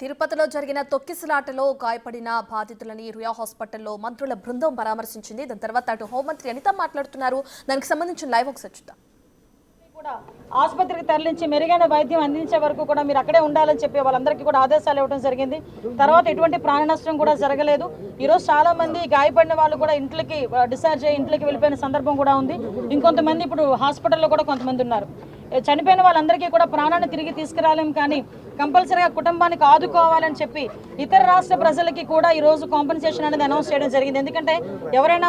తిరుపతిలో జరిగిన తొక్కిసలాటలో గాయపడిన బాధితులని రుయా హాస్పిటల్లో మంత్రుల బృందం పరామర్శించింది. దాని తర్వాత అటు హోంమంత్రి అనిత మాట్లాడుతున్నారు. దానికి సంబంధించిన లైవ్ ఒకసారి చూద్దాం. ఆసుపత్రికి తరలించి మెరుగైన వైద్యం అందించే వరకు కూడా మీరు అక్కడే ఉండాలని చెప్పి వాళ్ళందరికీ కూడా ఆదేశాలు ఇవ్వడం జరిగింది. తర్వాత ఎటువంటి ప్రాణ నష్టం కూడా జరగలేదు. ఈరోజు చాలా మంది గాయపడిన వాళ్ళు కూడా ఇంట్లోకి డిశ్చార్జ్ అయ్యి ఇంట్లోకి వెళ్ళిపోయిన సందర్భం కూడా ఉంది. ఇంకొంతమంది ఇప్పుడు హాస్పిటల్లో కూడా కొంతమంది ఉన్నారు. చనిపోయిన వాళ్ళందరికీ కూడా ప్రాణాన్ని తిరిగి తీసుకురాలేం, కానీ కంపల్సరీగా కుటుంబానికి ఆదుకోవాలని చెప్పి ఇతర రాష్ట్ర ప్రజలకి కూడా ఈరోజు కాంపెన్సేషన్ అనేది అనౌన్స్ చేయడం జరిగింది. ఎందుకంటే ఎవరైనా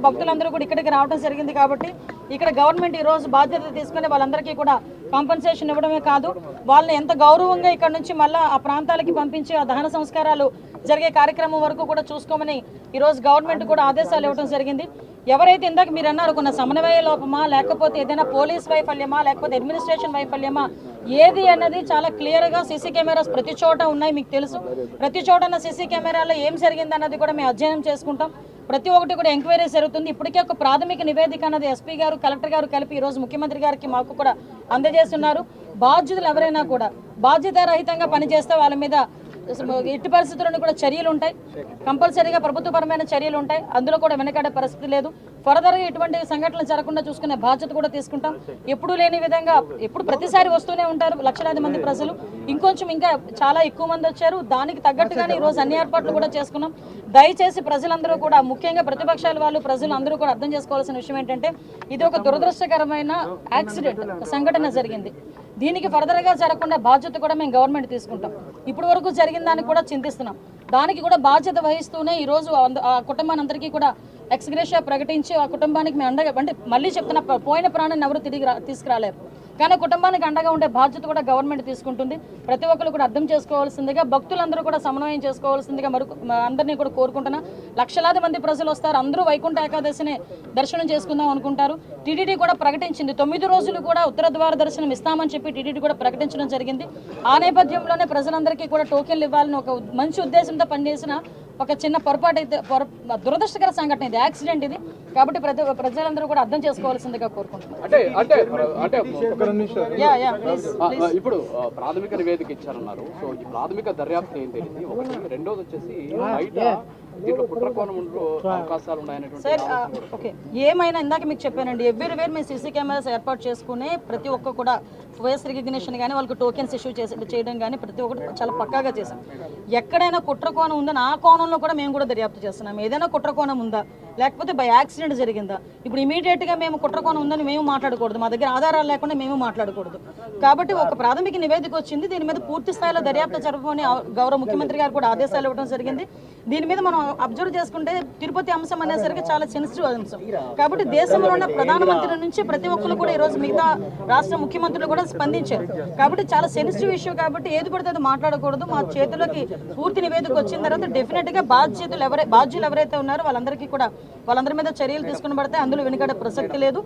భక్తులందరూ కూడా ఇక్కడికి రావడం జరిగింది కాబట్టి ఇక్కడ గవర్నమెంట్ ఈరోజు బాధ్యత తీసుకుని వాళ్ళందరికీ కూడా కాంపెన్సేషన్ ఇవ్వడమే కాదు, వాళ్ళని ఎంత గౌరవంగా ఇక్కడ నుంచి మళ్ళీ ఆ ప్రాంతాలకి పంపించి ఆ దహన సంస్కారాలు జరిగే కార్యక్రమం వరకు కూడా చూసుకోమని ఈరోజు గవర్నమెంట్ కూడా ఆదేశాలు ఇవ్వడం జరిగింది. ఎవరైతే ఇందాక మీరు అన్నారు కొన్న సమన్వయ లోపమా, లేకపోతే ఏదైనా పోలీస్ వైఫల్యమా, లేకపోతే అడ్మినిస్ట్రేషన్ వైఫల్యమా, ఏది అన్నది చాలా క్లియర్గా సీసీ కెమెరాస్ ప్రతి చోట ఉన్నాయి. మీకు తెలుసు, ప్రతి చోట ఉన్న సీసీ కెమెరాలో ఏం జరిగింది అన్నది కూడా మేము అధ్యయనం చేసుకుంటాం. ప్రతి ఒక్కటి కూడా ఎంక్వైరీ జరుగుతుంది. ఇప్పటికే ఒక ప్రాథమిక నివేదిక అన్నది ఎస్పీ గారు, కలెక్టర్ గారు కలిపి ఈరోజు ముఖ్యమంత్రి గారికి మాకు కూడా అందజేస్తున్నారు. బాధ్యులు ఎవరైనా కూడా బాధ్యతారహితంగా పనిచేస్తే వాళ్ళ మీద ఎట్టి పరిస్థితులను కూడా చర్యలు ఉంటాయి. కంపల్సరీగా ప్రభుత్వపరమైన చర్యలు ఉంటాయి. అందులో కూడా వెనకాడే పరిస్థితి లేదు. ఫర్దర్గా ఇటువంటి సంఘటనలు జరగకుండా చూసుకునే బాధ్యత కూడా తీసుకుంటాం. ఎప్పుడు లేని విధంగా ఎప్పుడు ప్రతిసారి వస్తూనే ఉంటారు లక్షలాది మంది ప్రజలు. ఇంకొంచెం ఇంకా చాలా ఎక్కువ మంది వచ్చారు. దానికి తగ్గట్టుగానే ఈరోజు అన్ని ఏర్పాట్లు కూడా చేసుకున్నాం. దయచేసి ప్రజలందరూ కూడా, ముఖ్యంగా ప్రతిపక్షాల వాళ్ళు, ప్రజలు అందరూ కూడా అర్థం చేసుకోవాల్సిన విషయం ఏంటంటే ఇది ఒక దురదృష్టకరమైన యాక్సిడెంట్ సంఘటన జరిగింది. దీనికి ఫర్దర్గా జరగకుండా బాధ్యత కూడా మేము గవర్నమెంట్ తీసుకుంటాం. ఇప్పటి వరకు జరిగిన దానికి కూడా చింతిస్తున్నాం. దానికి కూడా బాధ్యత వహిస్తూనే ఈరోజు ఆ కుటుంబాన్ని అందరికీ కూడా ఎక్స్గ్రేషియా ప్రకటించి ఆ కుటుంబానికి మేము అండగా, అంటే మళ్ళీ చెప్తున్న, పోయిన ప్రాణాన్ని ఎవరు తిరిగి తీసుకురాలేరు, కానీ కుటుంబానికి అండగా ఉండే బాధ్యత కూడా గవర్నమెంట్ తీసుకుంటుంది. ప్రతి ఒక్కరు కూడా అర్థం చేసుకోవాల్సిందిగా, భక్తులందరూ కూడా సమన్వయం చేసుకోవాల్సిందిగా అందరినీ కూడా కోరుకుంటున్నా. లక్షలాది మంది ప్రజలు వస్తారు. అందరూ వైకుంఠ ఏకాదశిని దర్శనం చేసుకుందాం అనుకుంటారు. టీటీడీ కూడా ప్రకటించింది 9 రోజులు కూడా ఉత్తర ద్వార దర్శనం ఇస్తామని చెప్పి టీటీడీ కూడా ప్రకటించడం జరిగింది. ఆ నేపథ్యంలోనే ప్రజలందరికీ కూడా టోకెన్లు ఇవ్వాలని ఒక మంచి ఉద్దేశంతో పనిచేసిన ఒక చిన్న పొరపాటు అయితే, దురదృష్టకర సంఘటన ఇది, యాక్సిడెంట్ ఇది. కాబట్టి ప్రజలందరూ కూడా అర్థం చేసుకోవాల్సిందిగా కోరుకుంటున్నారు. ఇప్పుడు ప్రాథమిక నివేదిక ఇచ్చారన్నారు. సో ఈ ప్రాథమిక దర్యాప్తు ఏంటి? ఒకటి, రెండోది వచ్చేసి బయట దీంట్లో కుట్రకోణం అవకాశాలు ఉన్నాయనేటువంటి. ఓకే, ఏమైనా ఇందాక మీకు చెప్పానండి, ఎవ్రీవేర్ మేము సీసీ కెమెరాస్ ఏర్పాటు చేసుకునే ప్రతి ఒక్క కూడా ఫేస్ రికగ్నిషన్ కానీ, వాళ్ళకి టోకెన్స్ ఇష్యూ చేయడం కానీ ప్రతి ఒక్కటి చాలా పక్కాగా చేశాం. ఎక్కడైనా కుట్రకోణం ఉందని ఆ కోణంలో కూడా మేము కూడా దర్యాప్తు చేస్తున్నాం. ఏదైనా కుట్రకోణం ఉందా, లేకపోతే బై యాక్సిడెంట్ జరిగిందా, ఇప్పుడు ఇమీడియట్గా మేము కుట్రకోణం ఉందని మేము మాట్లాడకూడదు, మా దగ్గర ఆధారాలు లేకుండా మేము మాట్లాడకూడదు. కాబట్టి ఒక ప్రాథమిక నివేదిక వచ్చింది. దీని మీద పూర్తి స్థాయిలో దర్యాప్తు జరపమని గౌరవ ముఖ్యమంత్రి గారు కూడా ఆదేశాలు ఇవ్వడం జరిగింది. దీని మీద మనం అబ్జర్వ్ చేసుకుంటే తిరుపతి అంశం అనేసరికి చాలా సెన్సిటివ్ అంశం. కాబట్టి దేశంలో ఉన్న ప్రధానమంత్రి నుంచి ప్రతి ఒక్కరు కూడా ఈరోజు మిగతా రాష్ట్ర ముఖ్యమంత్రులు కూడా స్పందించారు. కాబట్టి చాలా సెన్సిటివ్ ఇష్యూ కాబట్టి ఏది పడితే అది మాట్లాడకూడదు. మా చేతిలోకి పూర్తి నివేదిక వచ్చిన తర్వాత డెఫినెట్గా బాధ్యులు ఎవరైతే ఉన్నారో వాళ్ళందరి మీద చర్యలు తీసుకుని పడితే అందులో వెనుకడే ప్రసక్తి లేదు.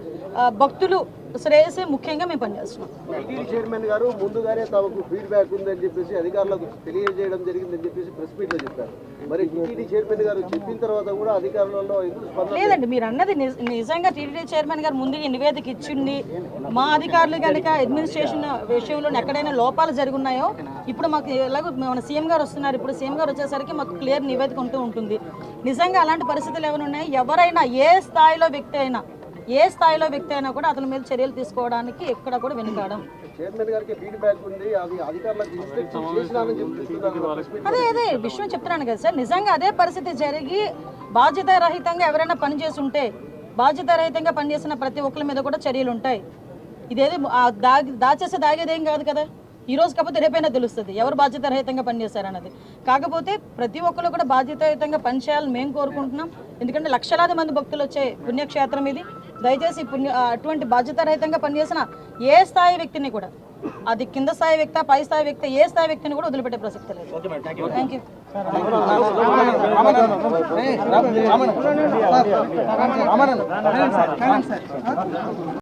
భక్తులు శ్రేయసే ముఖ్యంగా మేము పనిచేస్తున్నాం. టీటీడీ చైర్మన్ గారు ముందుగానే తమకు ఫీడ్బ్యాక్ ఉందని చెప్పేసి అధికారులకు తెలియజేయడం జరిగిందని చెప్పేసి ప్రెస్ మీట్ లో చెప్పారు. మరి టీటీడీ చైర్మన్ గారు చెప్పిన తర్వాత కూడా అధికారులలో లేదండి, మీరు అన్నది నిజంగా టీటీడీ చైర్మన్ గారు ముందు నివేదిక ఇచ్చింది. మా అధికారులు కనుక అడ్మినిస్ట్రేషన్ విషయంలో ఎక్కడైనా లోపాలు జరుగున్నాయో, ఇప్పుడు మాకు ఎలాగో మన సీఎం గారు వస్తున్నారు, ఇప్పుడు సీఎం గారు వచ్చేసరికి మాకు క్లియర్ నివేదిక ఉంటూ ఉంటుంది. నిజంగా అలాంటి పరిస్థితులు ఏమైనా ఉన్నాయి, ఎవరైనా ఏ స్థాయిలో వ్యక్తి అయినా కూడా అతని మీద చర్యలు తీసుకోవడానికి ఎక్కడ కూడా వెనుకాడం. అదే విషయం చెప్తున్నాను కదా సార్. నిజంగా అదే పరిస్థితి జరిగి బాధ్యతారహితంగా ఎవరైనా పనిచేసి ఉంటే, బాధ్యతారహితంగా పనిచేసిన ప్రతి ఒక్కరి మీద కూడా చర్యలు ఉంటాయి. ఇదేది దాగేదేం కాదు కదా. ఈ రోజు కాకపోతే రేపైనా తెలుస్తుంది ఎవరు బాధ్యతారహితంగా పనిచేశారన్నది. కాకపోతే ప్రతి ఒక్కరు కూడా బాధ్యతారహితంగా పనిచేయాలని మేము కోరుకుంటున్నాం. ఎందుకంటే లక్షలాది మంది భక్తులు వచ్చే పుణ్యక్షేత్రం ఇది. దయచేసి అటువంటి బాధ్యతారహితంగా పనిచేసిన ఏ స్థాయి వ్యక్తిని కూడా, అది కింద స్థాయి వ్యక్తి, పై స్థాయి వ్యక్తి, ఏ స్థాయి వ్యక్తిని కూడా వదిలిపెట్టే ప్రసక్తి లేదు. Thank you.